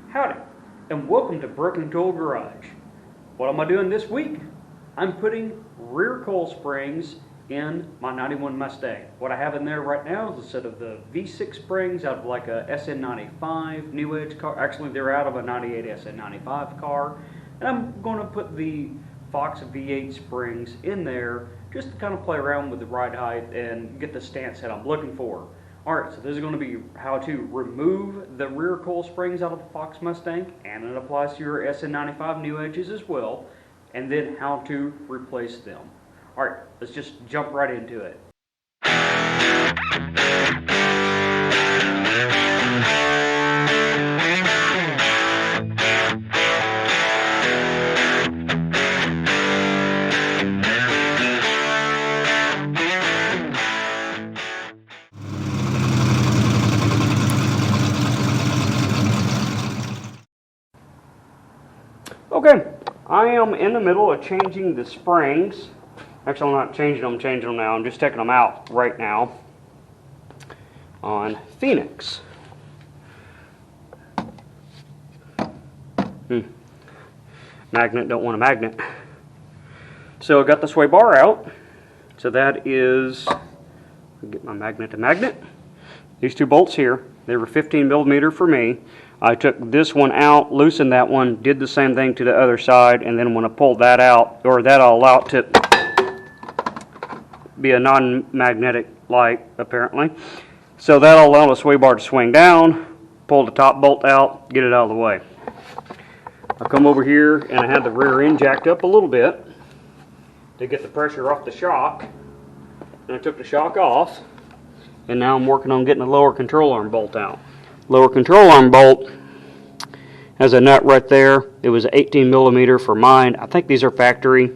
Howdy, and welcome to Broken Tool Garage. What am I doing this week? I'm putting rear coil springs in my 91 Mustang. What I have in there right now is a set of the V6 springs out of like a SN95 New Edge car. Actually, they're out of a 98 SN95 car. And I'm going to put the Fox V8 springs in there just to kind of play around with the ride height and get the stance that I'm looking for. Alright, so this is going to be how to remove the rear coil springs out of the Fox Mustang, and it applies to your SN95 New Edges as well, and then how to replace them. Alright, let's just jump right into it. Okay, I am in the middle of changing the springs. Actually, I'm not changing them, now. I'm just taking them out right now on Phoenix. Magnet, don't want a magnet. So I got the sway bar out. So that is, get my magnet to magnet. These two bolts here, they were 15 millimeter for me. I took this one out, loosened that one, did the same thing to the other side, and then when I pulled that out, or that I'll allow it to be a non-magnetic light, apparently. So that'll allow the sway bar to swing down, pull the top bolt out, get it out of the way. I come over here and I had the rear end jacked up a little bit to get the pressure off the shock, and I took the shock off, and now I'm working on getting the lower control arm bolt out. Lower control arm bolt has a nut right there. It was 18 millimeter for mine. I think these are factory.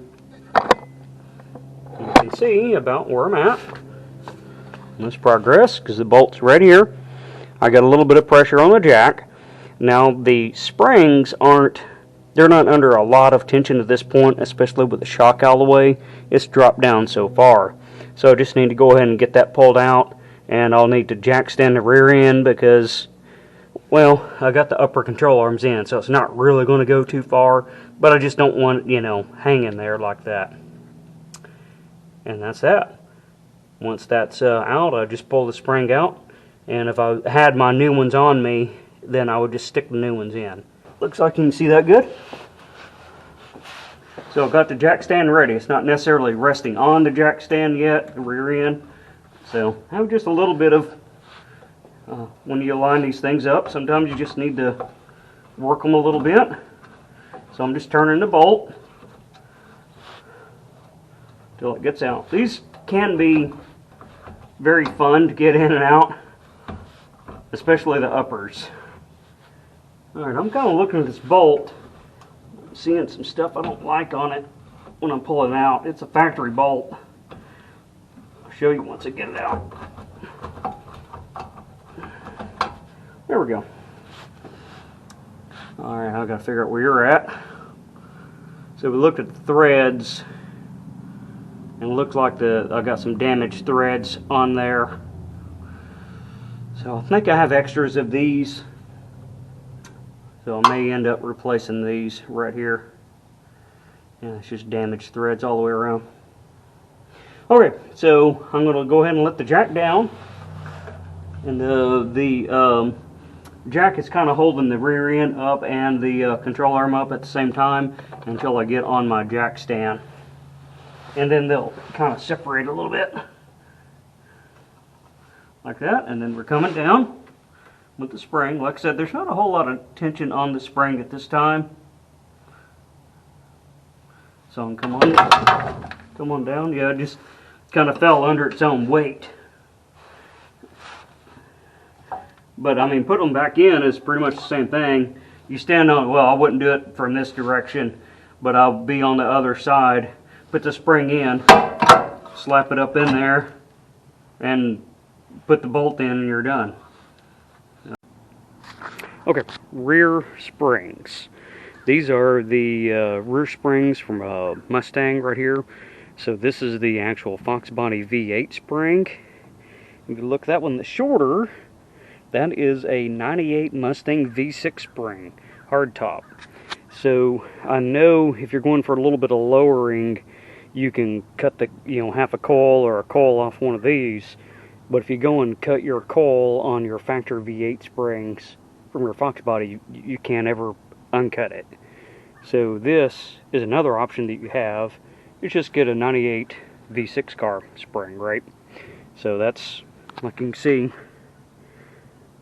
You can see about where I'm at. Let's progress because the bolt's right here. I got a little bit of pressure on the jack. Now the springs they're not under a lot of tension at this point, especially with the shock out of the way. It's dropped down so far. So I just need to go ahead and get that pulled out, and I'll need to jack stand the rear end because, well, I got the upper control arms in, so it's not really going to go too far, but I just don't want it, hanging there like that. And that's that. Once that's out, I just pull the spring out, and if I had my new ones on me, then I would just stick the new ones in. Looks like you can see that good. So I've got the jack stand ready. It's not necessarily resting on the jack stand yet, the rear end. So I have just a little bit of, when you line these things up, sometimes you just need to work them a little bit. So I'm just turning the bolt till it gets out. These can be very fun to get in and out, especially the uppers. Alright, I'm kind of looking at this bolt, seeing some stuff I don't like on it when I'm pulling it out. It's a factory bolt. I'll show you once I get it out. There we go. Alright, I've got to figure out where you're at. So we looked at the threads, and it looks like I got some damaged threads on there. So I think I have extras of these. So I may end up replacing these right here. Yeah, it's just damaged threads all the way around. Okay, so I'm going to go ahead and let the jack down. And the jack is kind of holding the rear end up and the control arm up at the same time until I get on my jack stand. And then they'll kind of separate a little bit. Like that, and then we're coming down with the spring. Like I said, there's not a whole lot of tension on the spring at this time. So I'm come on down. Yeah, it just kind of fell under its own weight. But I mean, putting them back in is pretty much the same thing. You stand on, well, I wouldn't do it from this direction, but I'll be on the other side. Put the spring in, slap it up in there, and put the bolt in, and you're done. Okay, rear springs. These are the rear springs from a Mustang right here. So this is the actual Fox body V8 spring. If you look at that one, the shorter That is a 98 Mustang V6 spring, hardtop. So I know if you're going for a little bit of lowering, you can cut the, half a coil or a coil off one of these. But if you go and cut your coil on your factory V8 springs from your Fox body, you can't ever uncut it. So this is another option that you have. You just get a 98 V6 car spring, right? So that's, like you can see,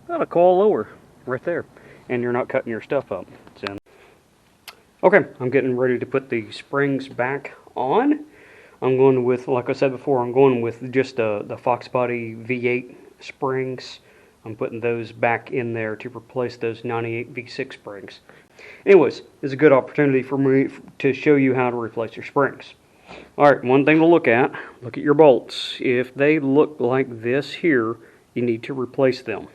about a coil lower right there, and you're not cutting your stuff up. So, okay, I'm getting ready to put the springs back on. I'm going with, like I said before, I'm going with just the Fox body V8 springs. I'm putting those back in there to replace those 98 V6 springs. Anyways, it's a good opportunity for me to show you how to replace your springs. Alright, one thing to look at your bolts. If they look like this here, you need to replace them.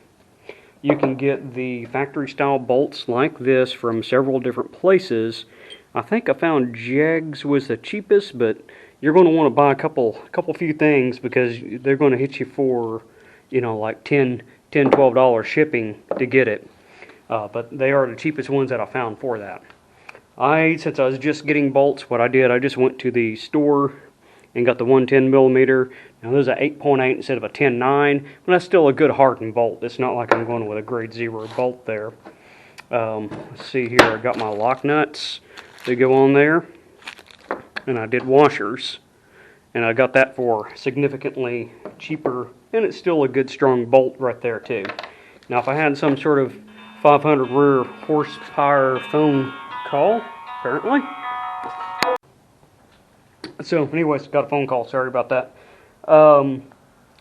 You can get the factory style bolts like this from several different places. I think I found Jegs was the cheapest, but you're going to want to buy a couple few things because they're going to hit you for, like $10-12 shipping to get it. But they are the cheapest ones that I found for that. Since I was just getting bolts, what I did, I just went to the store and got the 110 millimeter. Now there's an 8.8 instead of a 10.9, but that's still a good hardened bolt. It's not like I'm going with a grade 0 bolt there. Let's see here, I got my lock nuts to go on there, and I did washers, and I got that for significantly cheaper, and it's still a good strong bolt right there too. Now if I had some sort of 500 rear horsepower phone call, apparently. So anyways, got a phone call, sorry about that.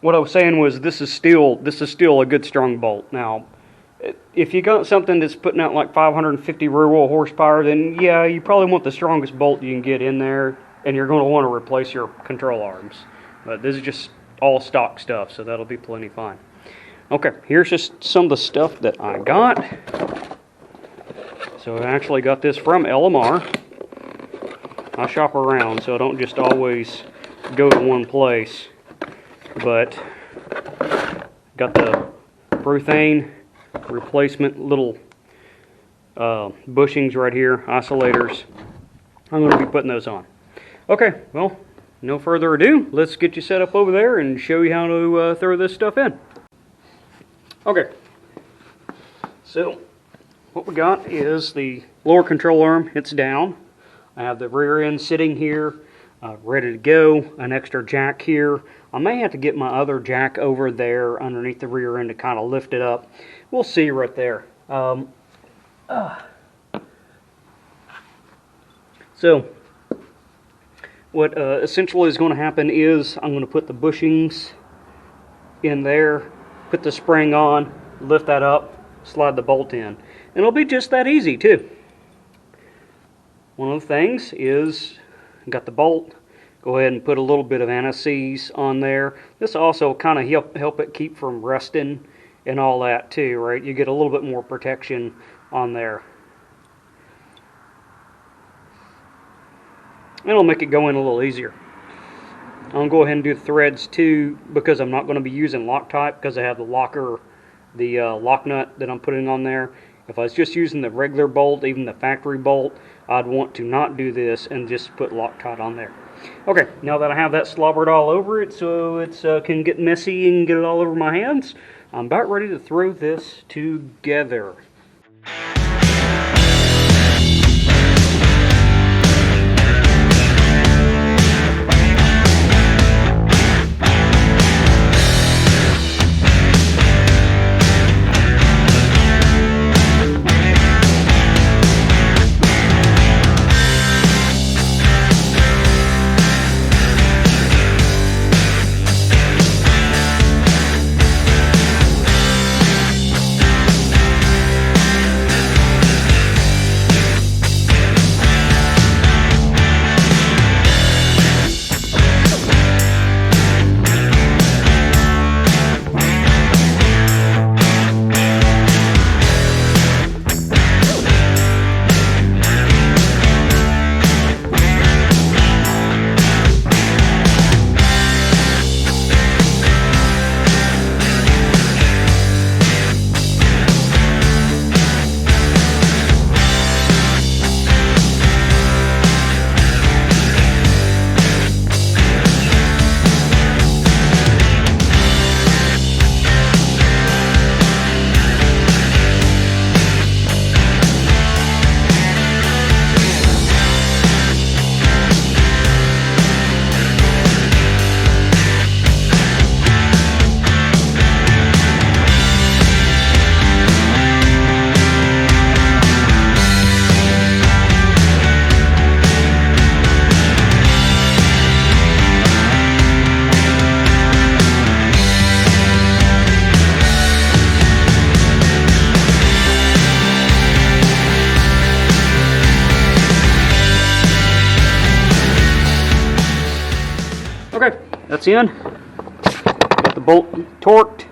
What I was saying was this is still a good strong bolt. Now, if you got something that's putting out like 550 rear wheel horsepower, then yeah, you probably want the strongest bolt you can get in there, and you're going to want to replace your control arms. But this is just all stock stuff, so that'll be plenty fine. Okay, here's just some of the stuff that I got. So I actually got this from LMR. I shop around, so I don't just always go to one place. But got the Bruthane replacement little bushings right here, isolators. I'm going to be putting those on. Okay, well, no further ado, let's get you set up over there and show you how to throw this stuff in. Okay, so what we got is the lower control arm. It's down. I have the rear end sitting here, ready to go. An extra jack here. I may have to get my other jack over there underneath the rear end to kind of lift it up. We'll see right there. So what essentially is going to happen is I'm going to put the bushings in there, put the spring on, lift that up, slide the bolt in. And it'll be just that easy too. One of the things is, got the bolt, go ahead and put a little bit of anti-seize on there. This also kind of help it keep from rusting and all that too, right? You get a little bit more protection on there. And it'll make it go in a little easier. I'll go ahead and do the threads too, because I'm not going to be using Loctite because I have the locker, the lock nut that I'm putting on there. If I was just using the regular bolt, even the factory bolt, I'd want to not do this and just put Loctite on there. Okay, now that I have that slobbered all over it so it can get messy and get it all over my hands, I'm about ready to throw this together. that's in. Got the bolt torqued,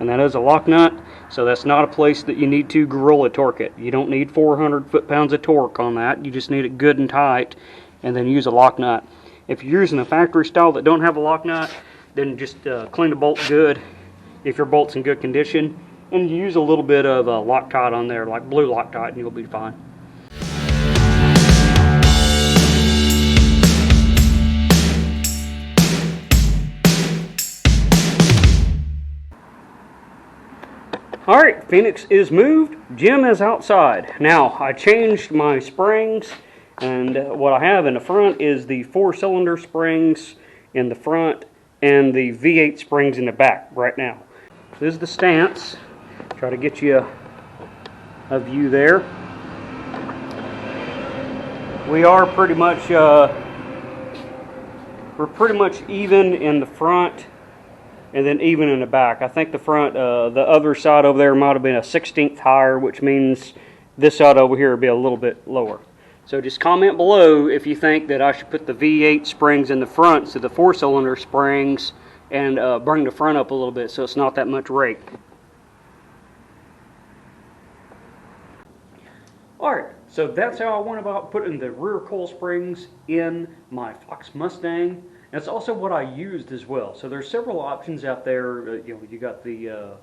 and that is a lock nut. So that's not a place that you need to gorilla torque it. You don't need 400 foot-pounds of torque on that. You just need it good and tight, and then use a lock nut. If you're using a factory style that don't have a lock nut, then just clean the bolt good if your bolt's in good condition, and use a little bit of Loctite on there, like blue Loctite, and you'll be fine. Alright, Phoenix is moved, Jim is outside. Now, I changed my springs, and what I have in the front is the 4-cylinder springs in the front and the V8 springs in the back right now. This is the stance. Try to get you a view there. We are pretty much, we're pretty much even in the front, and then even in the back. I think the front, the other side over there might have been a 1/16 higher, which means this side over here would be a little bit lower. So just comment below if you think that I should put the V8 springs in the front, so the 4-cylinder springs, and bring the front up a little bit so it's not that much rake. Alright, so that's how I went about putting the rear coil springs in my Fox Mustang. That's also what I used as well. So there's several options out there. You got the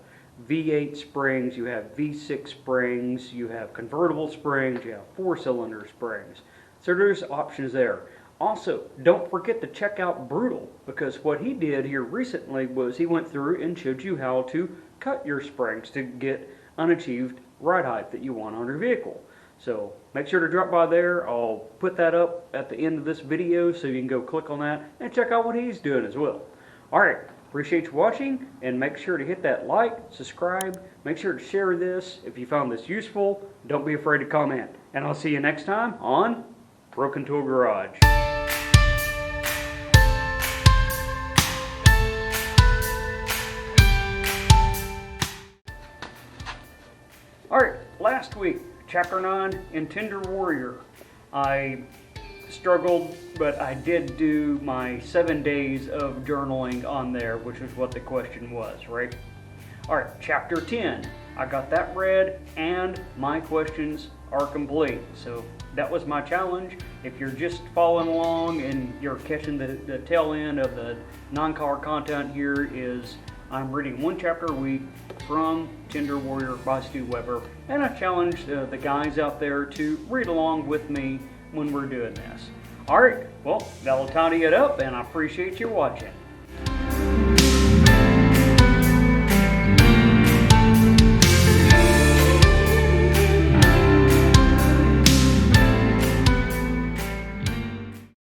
V8 springs, you have V6 springs, you have convertible springs, you have 4-cylinder springs. So there's options there. Also, don't forget to check out Brutal, because what he did here recently was he went through and showed you how to cut your springs to get unachieved ride height that you want on your vehicle. So make sure to drop by there. I'll put that up at the end of this video so you can go click on that and check out what he's doing as well. Alright, appreciate you watching, and make sure to hit that like, subscribe, make sure to share this if you found this useful. Don't be afraid to comment. And I'll see you next time on Broken Tool Garage. Alright, last week, Chapter 9 in Tender Warrior. I struggled, but I did do my 7 days of journaling on there, which is what the question was, right? Alright, Chapter 10. I got that read, and my questions are complete. So that was my challenge. If you're just following along and you're catching the tail end of the non-color content here, is I'm reading 1 chapter a week from Tender Warrior by Stu Weber, and I challenge the guys out there to read along with me when we're doing this. Alright, well, that'll tidy it up, and I appreciate you watching.